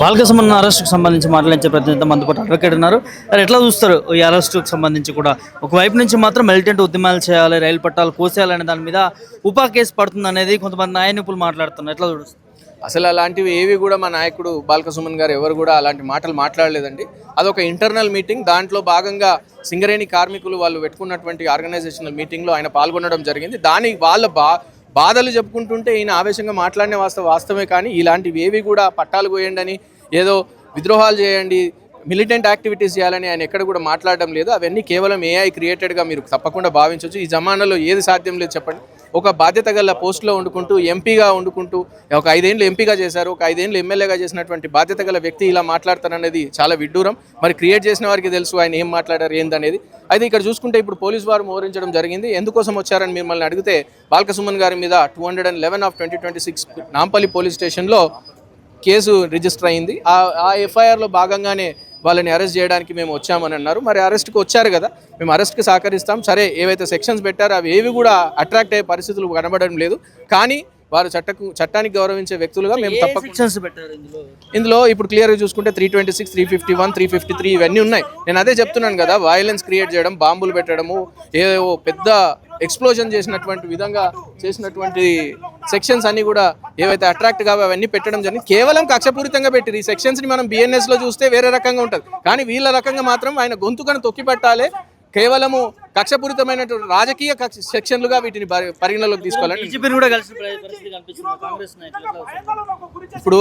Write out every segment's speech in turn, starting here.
బాలకసుమన్ అరెస్ట్కి సంబంధించి మాట్లాడించే ప్రతినిధి మనతో పాటు అడ్వకేట్ ఉన్నారు. మరి ఎట్లా చూస్తారు ఈ అరెస్టుకు సంబంధించి కూడా? ఒకవైపు నుంచి మాత్రం మిలిటెంట్ ఉద్యమాలు చేయాలి, రైలు పట్టాలు కోసేయాలనే దాని మీద ఉపా కేసు పడుతుంది అనేది కొంతమంది న్యాయ నిపుణులు మాట్లాడుతున్నారు. ఎట్లా చూస్తారు? అసలు అలాంటివి ఏవి కూడా మా నాయకుడు బాలకసుమన్ గారు ఎవరు కూడా అలాంటి మాటలు మాట్లాడలేదండి. అదొక ఇంటర్నల్ మీటింగ్. దాంట్లో భాగంగా సింగరేణి కార్మికులు వాళ్ళు పెట్టుకున్నటువంటి ఆర్గనైజేషనల్ మీటింగ్లో ఆయన పాల్గొనడం జరిగింది. వాళ్ళ బాధలు చెప్పుకుంటుంటే ఈయన ఆవేశంగా మాట్లాడిన వాస్తవమే. కానీ ఇలాంటివి ఏవి కూడా పట్టాలు పోయండి అని, ఏదో విద్రోహాలు చేయండి, మిలిటెంట్ యాక్టివిటీస్ చేయాలని ఆయన ఎక్కడ కూడా మాట్లాడడం లేదు. అవన్నీ కేవలం ఏఐ క్రియేటెడ్గా మీరు తప్పకుండా భావించవచ్చు. ఈ జమానాలో ఏది సాధ్యం లేదు చెప్పండి. ఒక బాధ్యత గల పోస్టులో వండుకుంటూ, ఎంపీగా వండుకుంటూ, ఒక 5 ఏళ్ళు ఎంపీగా చేశారు, ఒక 5 ఏళ్ళు ఎమ్మెల్యేగా చేసినటువంటి బాధ్యత గల వ్యక్తి ఇలా మాట్లాడతారనేది చాలా విడ్డూరం. మరి క్రియేట్ చేసిన వారికి తెలుసు ఆయన ఏం మాట్లాడారు ఏందనేది. అయితే ఇక్కడ చూసుకుంటే ఇప్పుడు పోలీసు వారు మోహరించడం జరిగింది. ఎందుకోసం వచ్చారని మిమ్మల్ని అడిగితే, బాలకసుమన్ గారి మీద 211/2026 నాంపల్లి పోలీస్ స్టేషన్లో కేసు రిజిస్టర్ అయింది. ఆ ఎఫ్ఐఆర్లో భాగంగానే వాళ్ళని అరెస్ట్ చేయడానికి మేము వచ్చామని అన్నారు. మరి అరెస్ట్కి వచ్చారు కదా, మేము అరెస్ట్కి సహకరిస్తాం. సరే, ఏవైతే సెక్షన్స్ పెట్టారో అవి ఏవి కూడా అట్రాక్ట్ అయ్యే పరిస్థితులు కనబడడం లేదు. కానీ వారు చట్టానికి గౌరవించే వ్యక్తులుగా మేము తప్పకుండా ఇందులో ఇప్పుడు క్లియర్గా చూసుకుంటే 326, 351, 353 ఇవన్నీ ఉన్నాయి. నేను అదే చెప్తున్నాను కదా, వైలెన్స్ క్రియేట్ చేయడం, బాంబులు పెట్టడము, ఏవో పెద్ద ఎక్స్ప్లోజన్ చేసినటువంటి విధంగా చేసినటువంటి సెక్షన్స్ అన్ని కూడా ఏవైతే అట్రాక్ట్ కావో అవన్నీ పెట్టడం జరిగింది. కేవలం కక్షపూరితంగా పెట్టిరు. ఈ సెక్షన్స్ని మనం బిఎన్ఎస్లో చూస్తే వేరే రకంగా ఉంటుంది. కానీ వీళ్ళ రకంగా మాత్రం ఆయన గొంతుకను తొక్కిపెట్టాలి. కేవలము కక్షపూరితమైనటువంటి రాజకీయ సెక్షన్లుగా వీటిని పరిగణలోకి తీసుకోవాలని ఇప్పుడు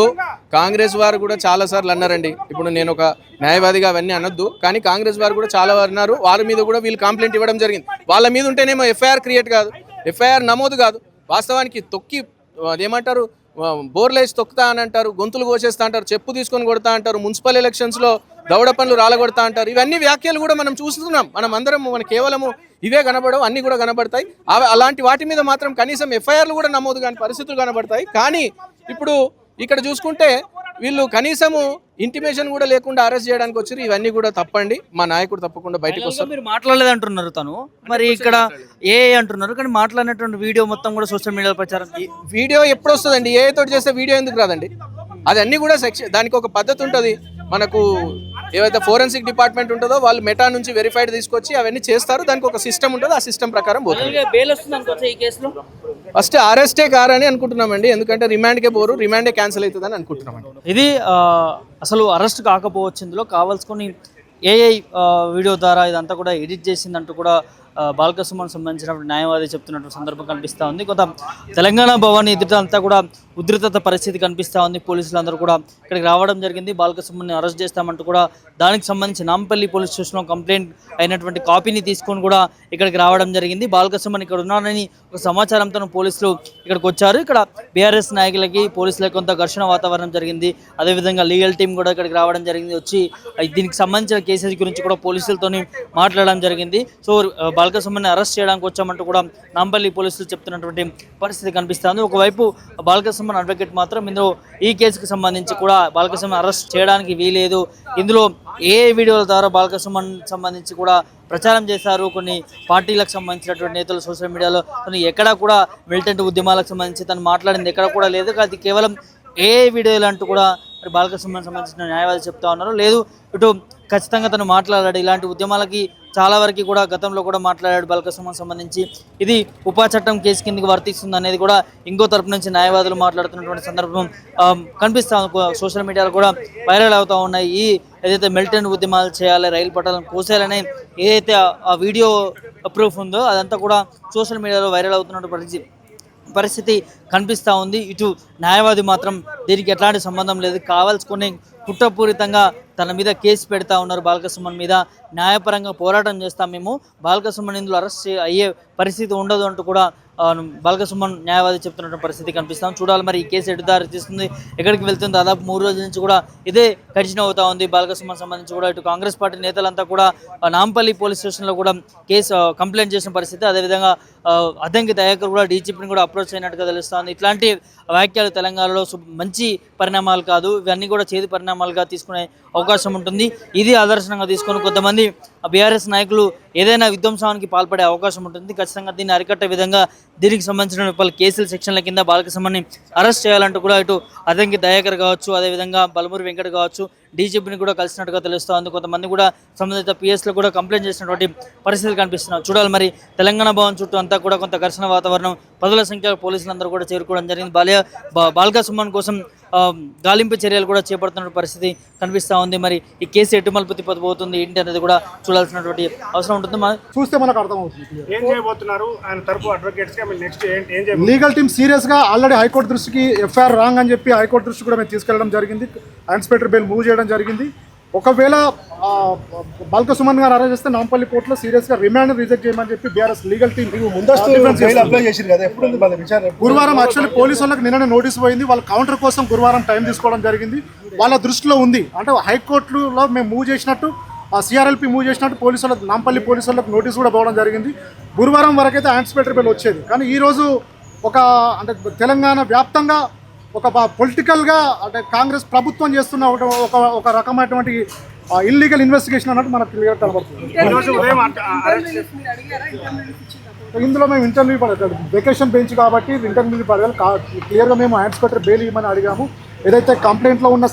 కాంగ్రెస్ వారు కూడా చాలా సార్లు అన్నారండి. ఇప్పుడు నేను ఒక న్యాయవాదిగా అవన్నీ అనొద్దు, కానీ కాంగ్రెస్ వారు కూడా చాలా వారు అన్నారు. వారి మీద కూడా వీళ్ళు కంప్లైంట్ ఇవ్వడం జరిగింది. వాళ్ళ మీద ఉంటేనేమో ఎఫ్ఐఆర్ క్రియేట్ కాదు, ఎఫ్ఐఆర్ నమోదు కాదు. వాస్తవానికి తొక్కి అదేమంటారు, బోర్లేసి తొక్కుతా అని అంటారు, గొంతులు కోసేస్తా అంటారు, చెప్పు తీసుకొని కొడతా అంటారు, మున్సిపల్ ఎలక్షన్స్లో దౌడ పనులు రాలగొడతా అంటారు. ఇవన్నీ వ్యాఖ్యలు కూడా మనం చూస్తున్నాం. మన కేవలము ఇవే కనబడవు, అన్నీ కూడా కనబడతాయి. అలాంటి వాటి మీద మాత్రం కనీసం ఎఫ్ఐఆర్లు కూడా నమోదు కాని పరిస్థితులు కనబడతాయి. కానీ ఇప్పుడు ఇక్కడ చూసుకుంటే వీళ్ళు కనీసము ఇంటిమేషన్ కూడా లేకుండా అరెస్ట్ చేయడానికి వచ్చారు. ఇవన్నీ కూడా తప్పండి. మా నాయకుడు తప్పకుండా బయటకు వస్తారు. మీరు మాట్లాడలేదు అంటున్నారు తను, మరి ఇక్కడ ఏ అంటున్నారు, కానీ మాట్లాడినటువంటి వీడియో మొత్తం కూడా సోషల్ మీడియాలో ప్రచారం. వీడియో ఎప్పుడు వస్తుందండి? ఏ తోటి చేస్తే వీడియో ఎందుకు రాదండి? అది అన్నీ కూడా దానికి ఒక పద్ధతి ఉంటుంది. మనకు ఏవైతే ఫోరెన్సిక్ డిపార్ట్మెంట్ ఉంటుందో వాళ్ళు మెటా నుంచి వెరిఫైడ్ తీసుకొచ్చి అవన్నీ చేస్తారు. దానికి ఒక సిస్టమ్ ఉంటుంది. ఆ సిస్టమ్ ప్రకారం పోతుంది. ఫస్ట్ అరెస్టే కారని అనుకుంటున్నామండి. ఎందుకంటే రిమాండ్కే పోరు, రిమాండే క్యాన్సిల్ అవుతుందని అనుకుంటున్నామండి. ఇది అసలు అరెస్ట్ కాకపోవచ్చు. ఇందులో కావాల్సుకొని ఏఐ వీడియో ద్వారా ఇదంతా కూడా ఎడిట్ చేసిందంటూ కూడా బాలకసుమన్ సంబంధించిన న్యాయవాది చెప్తున్నట్టు సందర్భం కనిపిస్తూ ఉంది. కొంత తెలంగాణ భవన్ ఎదుట అంతా కూడా ఉద్రిక్తత పరిస్థితి కనిపిస్తూ ఉంది. పోలీసులు అందరూ కూడా ఇక్కడికి రావడం జరిగింది. బాలకసుమన్ని అరెస్ట్ చేస్తామంటూ కూడా దానికి సంబంధించి నాంపల్లి పోలీస్ స్టేషన్లో కంప్లైంట్ అయినటువంటి కాపీని తీసుకొని కూడా ఇక్కడికి రావడం జరిగింది. బాలకసుమన్ ఇక్కడ ఉన్నారని ఒక సమాచారంతో పోలీసులు ఇక్కడికి వచ్చారు. ఇక్కడ బీఆర్ఎస్ నాయకులకి పోలీసులకు కొంత ఘర్షణ వాతావరణం జరిగింది. అదేవిధంగా లీగల్ టీం కూడా ఇక్కడికి రావడం జరిగింది. వచ్చి దీనికి సంబంధించిన కేసెస్ గురించి కూడా పోలీసులతో మాట్లాడడం జరిగింది. సో బాలకసుమన్ని అరెస్ట్ చేయడానికి వచ్చామంటూ కూడా నాంపల్లి పోలీసులు చెప్తున్నటువంటి పరిస్థితి కనిపిస్తుంది. ఒకవైపు బాలకసుమన్ అడ్వకేట్ మాత్రం ఇందులో ఈ కేసుకు సంబంధించి కూడా బాలకసుమన్ అరెస్ట్ చేయడానికి వీలేదు, ఇందులో ఏ వీడియోల ద్వారా బాలకసుమన్ సంబంధించి కూడా ప్రచారం చేశారు. కొన్ని పార్టీలకు సంబంధించినటువంటి నేతలు సోషల్ మీడియాలో ఎక్కడా కూడా మిలిటెంట్ ఉద్యమాలకు సంబంధించి తను మాట్లాడింది ఎక్కడ కూడా లేదు. అది కేవలం ఏ వీడియోలు అంటూ కూడా మరి బాలకసుమన్ సంబంధించిన న్యాయవాది చెప్తా ఉన్నారు. లేదు, ఇటు ఖచ్చితంగా తను మాట్లాడాడు. ఇలాంటి ఉద్యమాలకి చాలా వరకు కూడా గతంలో కూడా మాట్లాడాడు బాలకసుమన్ సంబంధించి. ఇది ఉపా చట్టం కేసు కిందకి వర్తిస్తుంది అనేది కూడా ఇంకో తరపు నుంచి న్యాయవాదులు మాట్లాడుతున్నటువంటి సందర్భం కనిపిస్తా ఉంది. సోషల్ మీడియాలో కూడా వైరల్ అవుతూ ఉన్నాయి. ఏదైతే మిలిటెంట్ ఉద్యమాలు చేయాలి, రైలు పట్టాలను కోసేయాలనే ఏదైతే ఆ వీడియో ప్రూఫ్ ఉందో అదంతా కూడా సోషల్ మీడియాలో వైరల్ అవుతున్నటువంటి పరిస్థితి కనిపిస్తూ ఉంది. ఇటు న్యాయవాది మాత్రం దీనికి ఎట్లాంటి సంబంధం లేదు, కావాల్సుకొని కుట్రపూరితంగా తన మీద కేసు పెడతా ఉన్నారు. బాలకసుమన్ మీద న్యాయపరంగా పోరాటం చేస్తాం మేము, బాలకసుమన్ ఇందులో అరెస్ట్ అయ్యే పరిస్థితి ఉండదు అంటూ కూడా బాలకసుమన్ న్యాయవాది చెప్తున్నటువంటి పరిస్థితి కనిపిస్తాం. చూడాలి మరి ఈ కేసు ఎటు దారి తీస్తుంది, ఎక్కడికి వెళ్తుంది. దాదాపు 3 రోజుల నుంచి కూడా ఇదే కంటిన్యూ అవుతా ఉంది. బాల్కసుమన్ సంబంధించి కూడా ఇటు కాంగ్రెస్ పార్టీ నేతలంతా కూడా నాంపల్లి పోలీస్ స్టేషన్లో కూడా కేసు కంప్లైంట్ చేసిన పరిస్థితి. అదేవిధంగా అద్దంకి దయాకర్ కూడా డీజీపీని కూడా అప్రోచ్ అయినట్టుగా తెలుస్తుంది. ఇట్లాంటి వ్యాఖ్యలు తెలంగాణలో మంచి పరిణామాలు కాదు, ఇవన్నీ కూడా చేదు పరిణామాలుగా తీసుకునే అవకాశం ఉంటుంది. ఇది ఆదర్శంగా తీసుకొని కొంతమంది బీఆర్ఎస్ నాయకులు ఏదైనా విధ్వంసానికి పాల్పడే అవకాశం ఉంటుంది. ఖచ్చితంగా దీన్ని అరికట్టే విధంగా దీనికి సంబంధించిన పలు కేసుల సెక్షన్ల కింద బాల్కసుమన్ని అరెస్ట్ చేయాలంటూ కూడా ఇటు అద్దంకి దయాకర్ కావచ్చు, అదేవిధంగా బలమూరి వెంకట్ కావచ్చు, డీజీపీని కూడా కలిసినట్టుగా తెలుస్తోంది. కొంతమంది కూడా సంబంధిత పిఎస్లో కూడా కంప్లైంట్ చేసినటువంటి పరిస్థితులు కనిపిస్తున్నాయి. చూడాలి మరి తెలంగాణ భవన్ చుట్టూ అంతా కూడా కొంత ఘర్షణ వాతావరణం, పదుల సంఖ్యలో పోలీసులందరూ కూడా చేరుకోవడం జరిగింది. బాల్కసుమన్ కోసం గాలింపు చర్యలు కూడా చేపడుతున్న పరిస్థితి కనిపిస్తూ ఉంది. మరి ఈ కేసు ఎటు మలుపు తిప్పబోతుంది ఏంటి అనేది కూడా చూడాల్సినటువంటి అవసరం ఉంటుంది. చూస్తే మనకు అర్థమవుతుంది ఏం చేయబోతున్నారు ఆయన తరపు అడ్వకేట్స్ గా నెక్స్ట్ ఏం లీగల్ టీమ్ సీరియస్ గా ఆల్రెడీ హైకోర్టు దృష్టికి ఎఫ్ఐఆర్ రాంగ్ అని చెప్పి హైకోర్టు దృష్టి కూడా మేము తీసుకెళ్లడం జరిగింది. ఇన్స్పెక్టర్ బెయిల్ మూవ్ చేయడం జరిగింది. ఒకవేళ బాల్కసుమన్ గారు అరెస్ట్ చేస్తే నాంపల్లి కోర్టులో సీరియస్ గా రిమాండ్ రిజెక్ట్ చేయమని చెప్పి బీఆర్ఎస్ లీగల్ టీమ్ గురువారం యాక్చువల్లీ పోలీసు వాళ్ళకి నిన్న నోటీస్ పోయింది. వాళ్ళ కౌంటర్ కోసం గురువారం టైం తీసుకోవడం జరిగింది. వాళ్ళ దృష్టిలో ఉంది అంటే హైకోర్టులో మేము మూవ్ చేసినట్టు సిఆర్ఎల్పి మూవ్ చేసినట్టు పోలీసు వాళ్ళకి నాంపల్లి పోలీసు వాళ్ళకి నోటీస్ కూడా పోవడం జరిగింది. గురువారం వరకైతే ఇన్స్పెక్టర్ బెయిల్ వచ్చేది. కానీ ఈరోజు అంటే తెలంగాణ వ్యాప్తంగా ఒక పొలిటికల్గా అంటే కాంగ్రెస్ ప్రభుత్వం చేస్తున్న ఒక రకమైనటువంటి ఇల్లీగల్ ఇన్వెస్టిగేషన్ అన్నట్టు మనకు క్లియర్ కనబడుతుంది. ఇందులో మేము ఇంటర్వ్యూ పడగలం, వెకేషన్ బెంచ్ కాబట్టి ఇంటర్వ్యూ పడగలం. క్లియర్గా మేము ఇన్స్పెక్టర్ బెయిల్ ఇవ్వమని అడిగాము. ఏదైతే కంప్లైంట్లో ఉన్న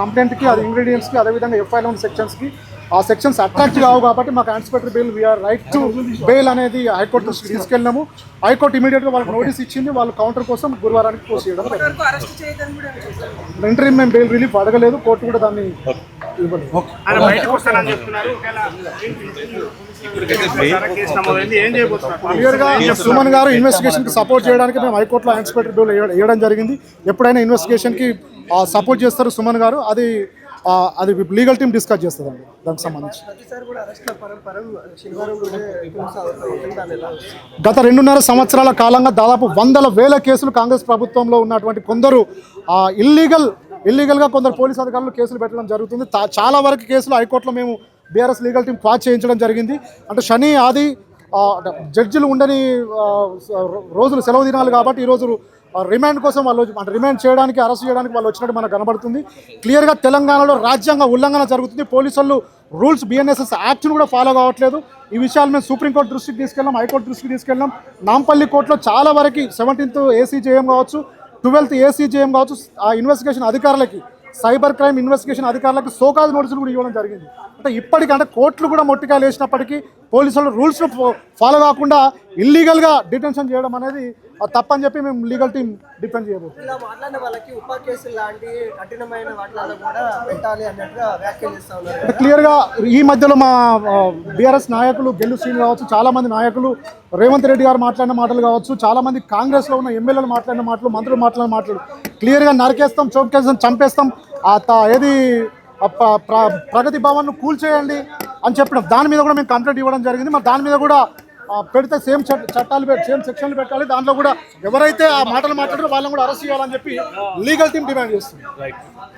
కంప్లైంట్కి అది ఇంగ్రీడియంట్స్కి అదేవిధంగా ఎఫ్ఐలో ఉన్న సెక్షన్స్కి ఆ సెక్షన్స్ అట్రాక్ట్ కావు కాబట్టి మాకు inspector bail VR right to bail అనేది హైకోర్టు దృష్టికి తీసుకెళ్ళినాము. హైకోర్టు ఇమీడియట్గా వాళ్ళకి నోటీస్ ఇచ్చింది. వాళ్ళు కౌంటర్ కోసం గురువారానికి పోస్ట్ చేయడం. ఇంటర్వ్యూ మేము బెయిల్ రిలీఫ్ అడగలేదు, కోర్టు కూడా దాన్ని ఇవ్వలేదు. క్లియర్గా సుమన్ గారు ఇన్వెస్టిగేషన్కి సపోర్ట్ చేయడానికి మేము హైకోర్టులో ఇన్స్పెక్టర్ బెయిల్ వేయడం జరిగింది. ఎప్పుడైనా ఇన్వెస్టిగేషన్కి సపోర్ట్ చేస్తారు సుమన్ గారు, అది లీగల్ టీమ్ డిస్కస్ చేస్తుందండి దానికి సంబంధించి. గత 2.5 సంవత్సరాల కాలంగా దాదాపు 100,000 కేసులు కాంగ్రెస్ ప్రభుత్వంలో ఉన్నటువంటి కొందరు ఇల్లీగల్గా కొందరు పోలీసు అధికారులు కేసులు పెట్టడం జరుగుతుంది. చాలా వరకు కేసులు హైకోర్టులో మేము బీఆర్ఎస్ లీగల్ టీం క్వాచ్ చేయించడం జరిగింది. అంటే శని ఆది జడ్జిలు ఉండని రోజులు సెలవు దినాలు కాబట్టి ఈరోజు రిమాండ్ కోసం వాళ్ళు అంటే రిమాండ్ చేయడానికి అరెస్ట్ చేయడానికి వాళ్ళు వచ్చినట్టు మనకు కనబడుతుంది. క్లియర్గా తెలంగాణలో రాజ్యాంగ ఉల్లంఘన జరుగుతుంది. పోలీసు వాళ్ళు రూల్స్ BNSS యాక్ట్ను కూడా ఫాలో కావట్లేదు. ఈ విషయాలు మేము సుప్రీంకోర్టు దృష్టికి తీసుకెళ్ళాం, హైకోర్టు దృష్టికి తీసుకెళ్ళాం. నాంపల్లి కోర్టులో చాలా వరకు 17th ACJM కావచ్చు, 12th ACJM కావచ్చు, ఆ ఇన్వెస్టిగేషన్ అధికారులకి సైబర్ క్రైమ్ ఇన్వెస్టిగేషన్ అధికారులకు సోకాజ్ నోటీసులు కూడా ఇవ్వడం జరిగింది. అంటే ఇప్పటికంటే కోర్టులు కూడా మొట్టికాయలు వేసినప్పటికీ పోలీసులు రూల్స్ను ఫాలో కాకుండా ఇల్లీగల్గా డిటెన్షన్ చేయడం అనేది తప్పని చెప్పి మేము లీగల్ టీం డిఫెండ్ చేయబోతున్నాం. ఇలా మాట్లాడిన వాళ్ళకి ఉప కేసులు లాంటి కఠినమైన వాటిలో కూడా పెట్టాలి అన్నట్టుగా వ్యాఖ్యలు చేస్తా ఉన్నారు. క్లియర్గా ఈ మధ్యలో మా బీఆర్ఎస్ నాయకులు గెల్లు శ్రీని కావచ్చు, చాలామంది నాయకులు రేవంత్ రెడ్డి గారు మాట్లాడిన మాటలు కావచ్చు, చాలామంది కాంగ్రెస్లో ఉన్న ఎమ్మెల్యేలు మాట్లాడిన మాటలు, మంత్రులు మాట్లాడిన మాటలు క్లియర్గా నరికేస్తాం, చౌకేస్తాం, చంపేస్తాం, ఏది ప్రగతి భవన్ను కూల్చేయండి అని చెప్పిన దాని మీద కూడా మేము కంప్లైంట్ ఇవ్వడం జరిగింది. మరి దాని మీద కూడా పెడితే సేమ్ చట్టాలు సేమ్ సెక్షన్లు పెట్టాలి. దాంట్లో కూడా ఎవరైతే ఆ మాటలు మాట్లాడారో వాళ్ళని కూడా అరెస్ట్ చేయాలని చెప్పి లీగల్ టీం డిమాండ్ చేస్తుంది.